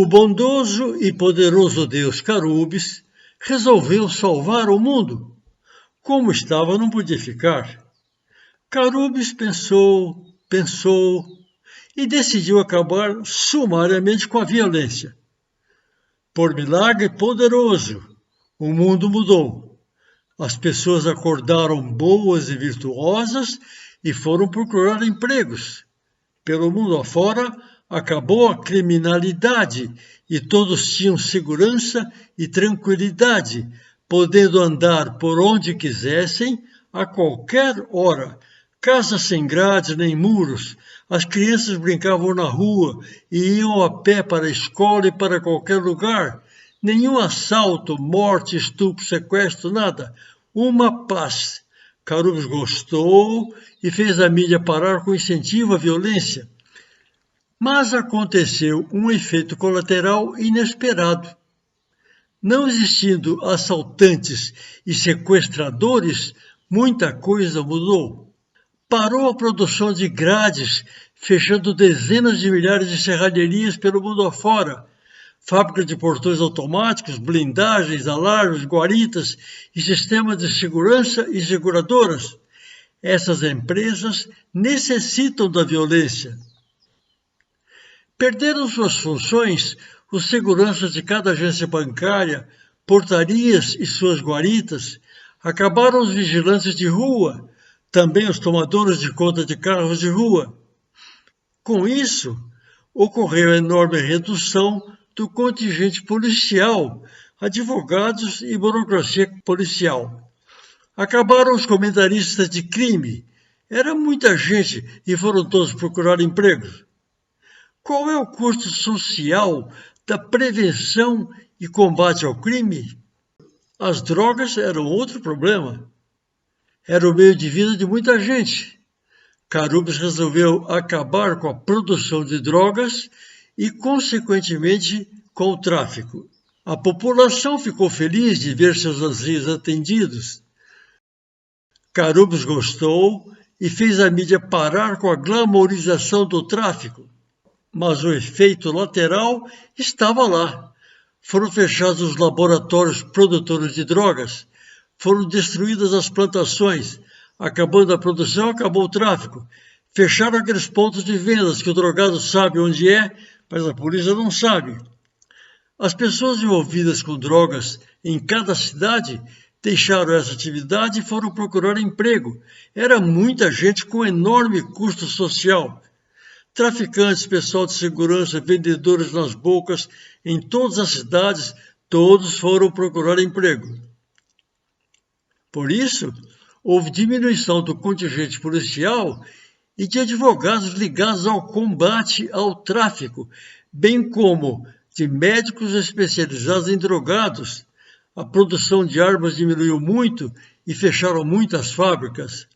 bondoso e poderoso deus Carubes resolveu salvar o mundo. Como estava, não podia ficar. Carubes pensou e decidiu acabar sumariamente com a violência. Por milagre poderoso, o mundo mudou. As pessoas acordaram boas e virtuosas e foram procurar empregos. Pelo mundo afora, acabou a criminalidade e todos tinham segurança e tranquilidade, podendo andar por onde quisessem, a qualquer hora. Casas sem grades nem muros, as crianças brincavam na rua e iam a pé para a escola e para qualquer lugar. Nenhum assalto, morte, estupro, sequestro, nada. Uma paz. Carubes gostou e fez a mídia parar com incentivo à violência. Mas aconteceu um efeito colateral inesperado. Não existindo assaltantes e sequestradores, muita coisa mudou. Parou a produção de grades, fechando dezenas de milhares de serralherias pelo mundo afora. Fábricas de portões automáticos, blindagens, alarmes, guaritas e sistemas de segurança e seguradoras. Essas empresas necessitam da violência. Perderam suas funções os seguranças de cada agência bancária, portarias e suas guaritas. Acabaram os vigilantes de rua, também os tomadores de conta de carros de rua. Com isso, ocorreu a enorme redução do contingente policial, advogados e burocracia policial. Acabaram os comentaristas de crime. Era muita gente e foram todos procurar empregos. Qual é o custo social da prevenção e combate ao crime? As drogas eram outro problema. Era o meio de vida de muita gente. Carubes resolveu acabar com a produção de drogas e, consequentemente, com o tráfico. A população ficou feliz de ver seus anseios atendidos. Carubes gostou e fez a mídia parar com a glamorização do tráfico. Mas o efeito lateral estava lá. Foram fechados os laboratórios produtores de drogas, foram destruídas as plantações, acabando a produção, acabou o tráfico. Fecharam aqueles pontos de vendas que o drogado sabe onde é, mas a polícia não sabe. As pessoas envolvidas com drogas em cada cidade deixaram essa atividade e foram procurar emprego. Era muita gente com enorme custo social. Traficantes, pessoal de segurança, vendedores nas bocas, em todas as cidades, todos foram procurar emprego. Por isso, houve diminuição do contingente policial e de advogados ligados ao combate ao tráfico, bem como de médicos especializados em drogados. A produção de armas diminuiu muito e fecharam muitas fábricas.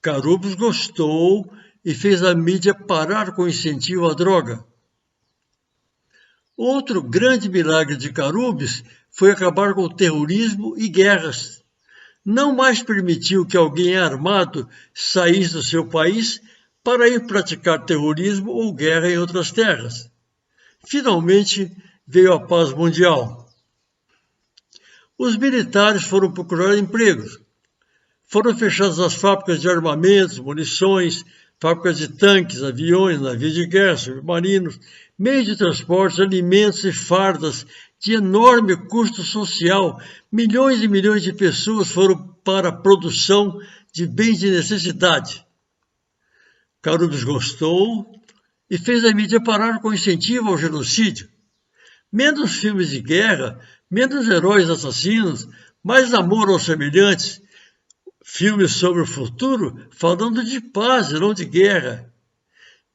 Carubes gostou e fez a mídia parar com incentivo à droga. Outro grande milagre de Carubes foi acabar com o terrorismo e guerras. Não mais permitiu que alguém armado saísse do seu país para ir praticar terrorismo ou guerra em outras terras. Finalmente veio a paz mundial. Os militares foram procurar empregos. Foram fechadas as fábricas de armamentos, munições, fábricas de tanques, aviões, navios de guerra, submarinos, meios de transporte, alimentos e fardas de enorme custo social. Milhões e milhões de pessoas foram para a produção de bens de necessidade. Carubes gostou e fez a mídia parar com incentivo ao genocídio. Menos filmes de guerra, menos heróis assassinos, mais amor aos semelhantes. Filmes sobre o futuro falando de paz e não de guerra.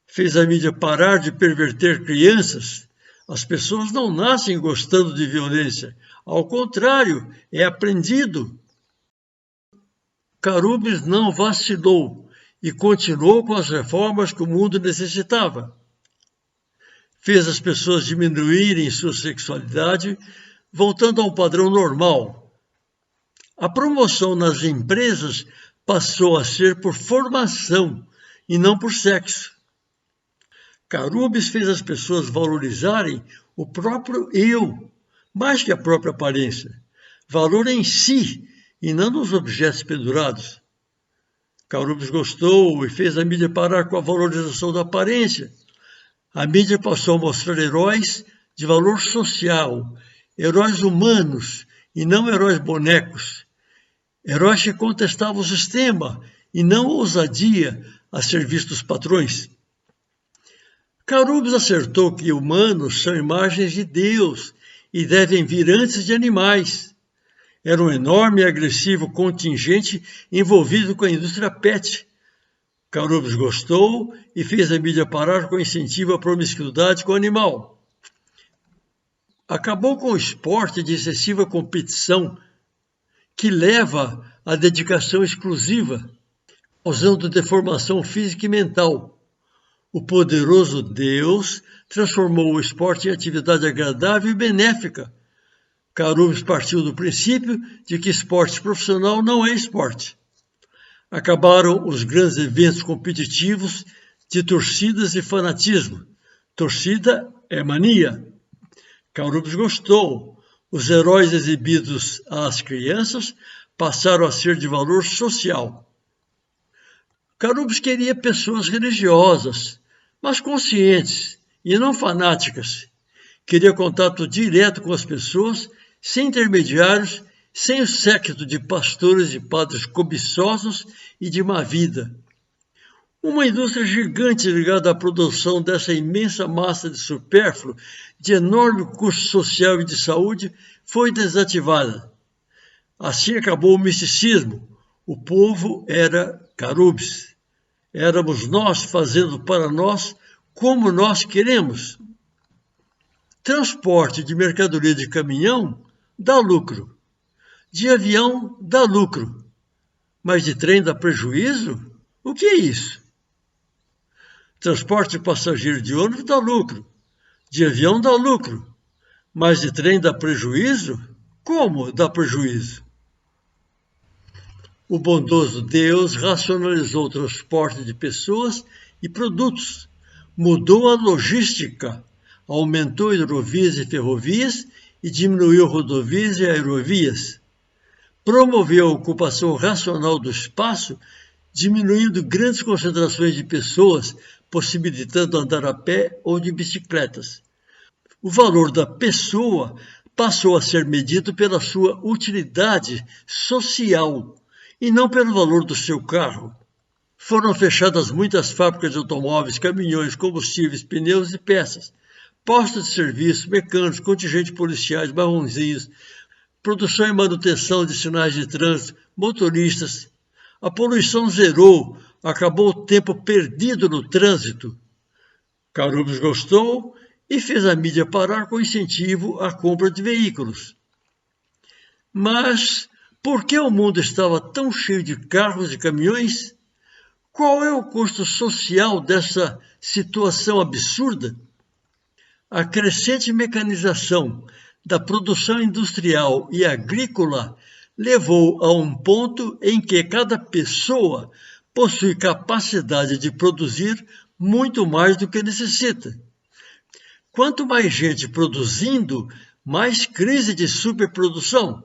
Fez a mídia parar de perverter crianças. As pessoas não nascem gostando de violência. Ao contrário, é aprendido. Carubes não vacilou e continuou com as reformas que o mundo necessitava. Fez as pessoas diminuírem sua sexualidade, voltando ao padrão normal. A promoção nas empresas passou a ser por formação e não por sexo. Carubes fez as pessoas valorizarem o próprio eu, mais que a própria aparência. Valor em si, e não nos objetos pendurados. Carubes gostou e fez a mídia parar com a valorização da aparência. A mídia passou a mostrar heróis de valor social, heróis humanos e não heróis bonecos. Heróis que contestavam o sistema e não a ousadia a serviço dos patrões. Carubes acertou que humanos são imagens de Deus e devem vir antes de animais. Era um enorme e agressivo contingente envolvido com a indústria pet. Carubes gostou e fez a mídia parar com incentivo à promiscuidade com o animal. Acabou com o esporte de excessiva competição que leva à dedicação exclusiva, causando deformação física e mental. O poderoso Deus transformou o esporte em atividade agradável e benéfica. Carubes partiu do princípio de que esporte profissional não é esporte. Acabaram os grandes eventos competitivos de torcidas e fanatismo. Torcida é mania. Carubes gostou. Os heróis exibidos às crianças passaram a ser de valor social. Carubes queria pessoas religiosas, mas conscientes e não fanáticas. Queria contato direto com as pessoas, sem intermediários, sem o séquito de pastores e padres cobiçosos e de má vida. Uma indústria gigante ligada à produção dessa imensa massa de supérfluo, de enorme custo social e de saúde, foi desativada. Assim acabou o misticismo. O povo era Carubes. Éramos nós fazendo para nós como nós queremos. Transporte de mercadoria de caminhão dá lucro. De avião dá lucro. Mas de trem dá prejuízo? O que é isso? Transporte de passageiro de ônibus dá lucro. De avião dá lucro. Mas de trem dá prejuízo? Como dá prejuízo? O bondoso Deus racionalizou o transporte de pessoas e produtos, mudou a logística, aumentou hidrovias e ferrovias e diminuiu rodovias e aerovias. Promoveu a ocupação racional do espaço, diminuindo grandes concentrações de pessoas, possibilitando andar a pé ou de bicicletas. O valor da pessoa passou a ser medido pela sua utilidade social e não pelo valor do seu carro. Foram fechadas muitas fábricas de automóveis, caminhões, combustíveis, pneus e peças, postos de serviço, mecânicos, contingentes policiais, marronzinhos, produção e manutenção de sinais de trânsito, motoristas. A poluição zerou, acabou o tempo perdido no trânsito. Carubes gostou e fez a mídia parar com incentivo à compra de veículos. Mas por que o mundo estava tão cheio de carros e caminhões? Qual é o custo social dessa situação absurda? A crescente mecanização da produção industrial e agrícola levou a um ponto em que cada pessoa possui capacidade de produzir muito mais do que necessita. Quanto mais gente produzindo, mais crise de superprodução.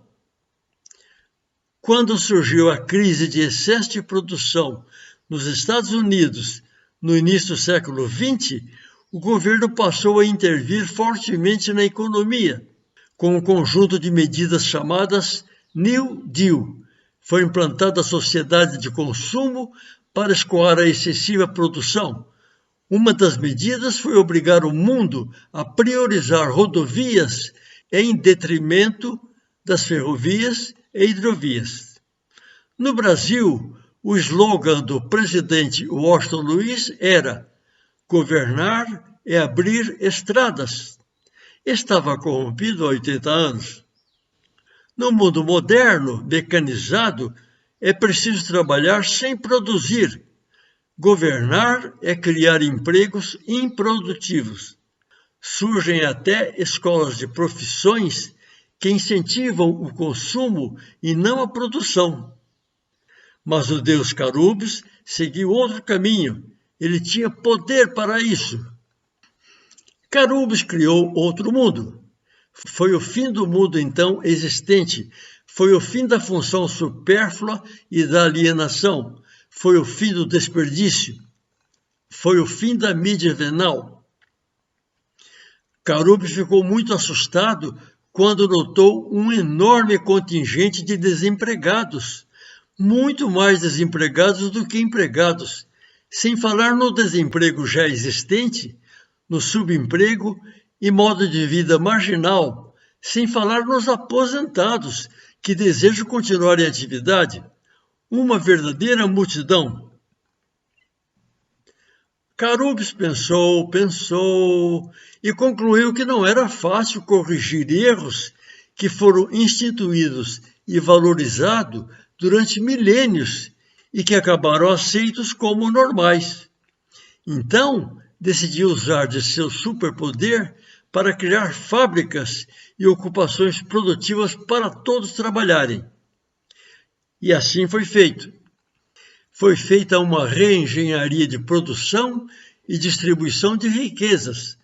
Quando surgiu a crise de excesso de produção nos Estados Unidos, no início do século XX, o governo passou a intervir fortemente na economia, com um conjunto de medidas chamadas New Deal. Foi implantada a sociedade de consumo para escoar a excessiva produção. Uma das medidas foi obrigar o mundo a priorizar rodovias em detrimento das ferrovias e hidrovias. No Brasil, o slogan do presidente Washington Luiz era: governar é abrir estradas. Estava corrompido há 80 anos. No mundo moderno, mecanizado, é preciso trabalhar sem produzir. Governar é criar empregos improdutivos. Surgem até escolas de profissões que incentivam o consumo e não a produção. Mas o deus Carubes seguiu outro caminho. Ele tinha poder para isso. Carubes criou outro mundo. Foi o fim do mundo então existente. Foi o fim da função supérflua e da alienação. Foi o fim do desperdício. Foi o fim da mídia venal. Carubes ficou muito assustado quando notou um enorme contingente de desempregados, muito mais desempregados do que empregados, sem falar no desemprego já existente, no subemprego e modo de vida marginal, sem falar nos aposentados que desejam continuar em atividade. Uma verdadeira multidão. Carubes pensou e concluiu que não era fácil corrigir erros que foram instituídos e valorizados durante milênios e que acabaram aceitos como normais. Então, decidiu usar de seu superpoder para criar fábricas e ocupações produtivas para todos trabalharem. E assim foi feito. Foi feita uma reengenharia de produção e distribuição de riquezas,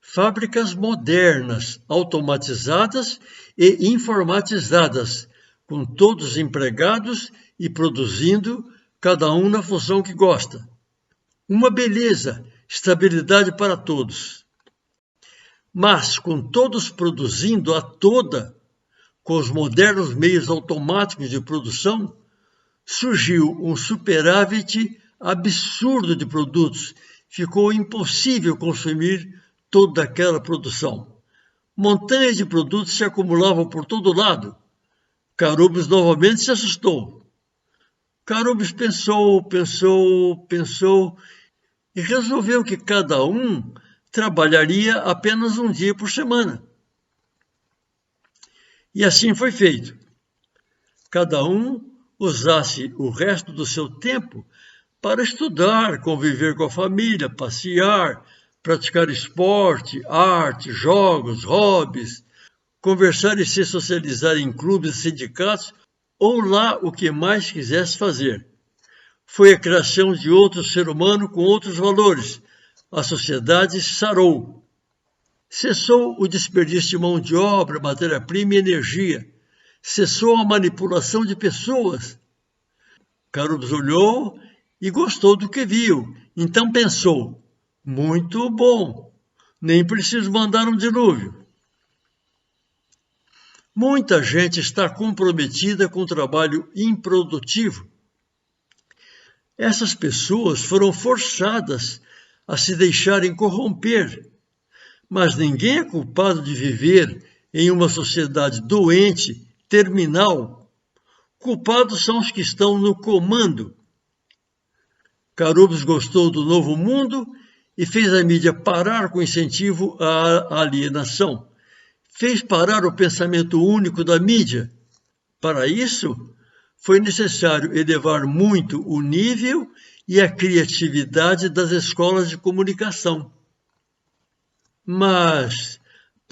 fábricas modernas, automatizadas e informatizadas, com todos empregados e produzindo, cada um na função que gosta. Uma beleza, estabilidade para todos. Mas, com todos produzindo a toda, com os modernos meios automáticos de produção, surgiu um superávit absurdo de produtos. Ficou impossível consumir toda aquela produção. Montanhas de produtos se acumulavam por todo lado. Carubes novamente se assustou. Carubes pensou e resolveu que cada um trabalharia apenas um dia por semana. E assim foi feito. Cada um usasse o resto do seu tempo para estudar, conviver com a família, passear, praticar esporte, arte, jogos, hobbies, conversar e se socializar em clubes e sindicatos ou lá o que mais quisesse fazer. Foi a criação de outro ser humano com outros valores. A sociedade sarou. Cessou o desperdício de mão de obra, matéria-prima e energia. Cessou a manipulação de pessoas. Carubes olhou e gostou do que viu. Então pensou, muito bom, nem preciso mandar um dilúvio. Muita gente está comprometida com o trabalho improdutivo. Essas pessoas foram forçadas a se deixarem corromper, mas ninguém é culpado de viver em uma sociedade doente, terminal. Culpados são os que estão no comando. Carubes gostou do novo mundo e fez a mídia parar com incentivo à alienação. Fez parar o pensamento único da mídia. Para isso, foi necessário elevar muito o nível e a criatividade das escolas de comunicação. Mas,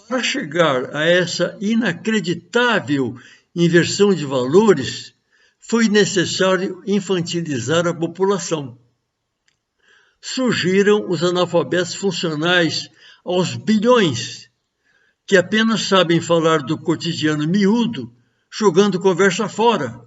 para chegar a essa inacreditável inversão de valores, foi necessário infantilizar a população. Surgiram os analfabetos funcionais aos bilhões, que apenas sabem falar do cotidiano miúdo, jogando conversa fora.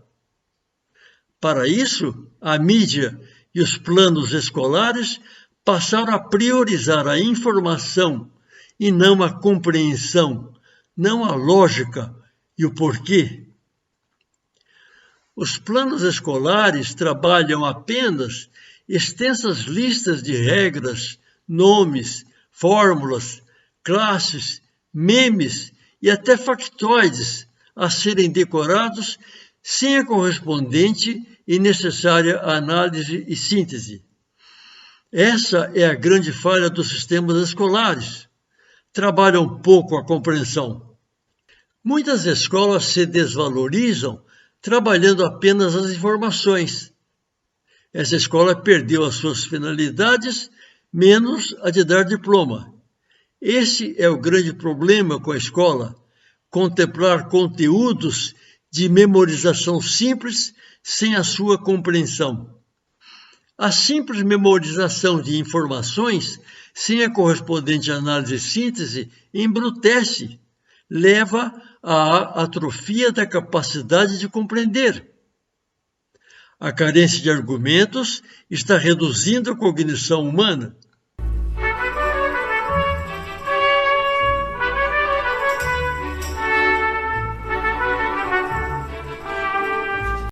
Para isso, a mídia e os planos escolares passaram a priorizar a informação e não a compreensão, não a lógica e o porquê. Os planos escolares trabalham apenas extensas listas de regras, nomes, fórmulas, classes, memes e até factoides a serem decorados sem a correspondente e necessária análise e síntese. Essa é a grande falha dos sistemas escolares. Trabalham pouco a compreensão. Muitas escolas se desvalorizam trabalhando apenas as informações. Essa escola perdeu as suas finalidades, menos a de dar diploma. Esse é o grande problema com a escola, contemplar conteúdos de memorização simples sem a sua compreensão. A simples memorização de informações sem a correspondente análise e síntese, embrutece, leva à atrofia da capacidade de compreender. A carência de argumentos está reduzindo a cognição humana.